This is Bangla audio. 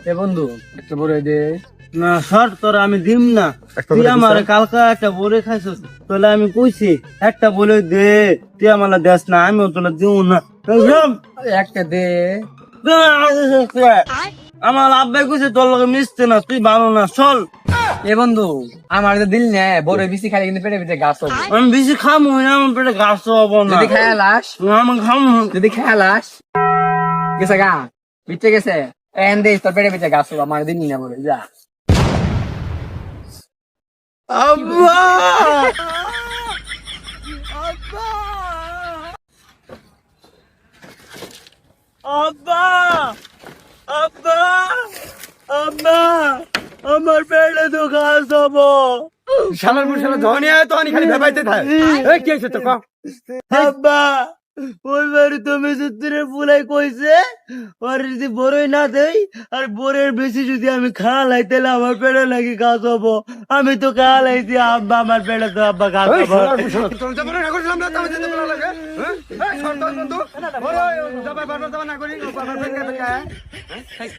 এ বন্ধু একটা বড় দে। না সর তোর আমি দিম না। তুই আমার কালকা একটা বলে খাইছিস, তাহলে আমি কইছি একটা বলে দে, তুই আমার দেশ না, আমিও তোলা দিব না। একটা দে। আমার আব্বাই কইছে তোর লগে মিশতে না, তুই ভালো না, চল। এ বন্ধু আমার তো দিল নে বড় বেশি খালি কিন্তু পেটে পেটে গাছ হবে। আমি বেশি খামো না, আমার পেটে ঘাস হবো না। যদি খেয়ালাস আমি খামো। যদি খেয়ালাস গেছে গা বিচ্ছে গেছে এন দে তোর পেটে পেটে গাছ হবে আমার দিন না বলে যা। আব্বা আব্বা আব্বা আব্বা আমার পেটে তো ঘাস হবো। শালার মুর শালা ধনী আয় তো আনি খালি ভেবাইতে থাকে। এই কি হইছে তো ক? আব্বা ওই বাড়ি তুমি সত্যিরে ফুলাই কইছে আর যদি বড়ই না দেই আর বরের বেশি যদি আমি খাওয়ালাই তাহলে আমার পেটে নাকি ঘাস হবো। আমি তো খাওয়ালাইছি আব্বা, আমার পেটে তো আব্বা ঘাস এই হবো। শালার মুর শালা তোর যাব না করিলাম না তাও যেতে বলা লাগে। হ্যাঁ এই সরদার বন্ধু ওই যাবে বারবার যাবে না করি বারবার ফেন কে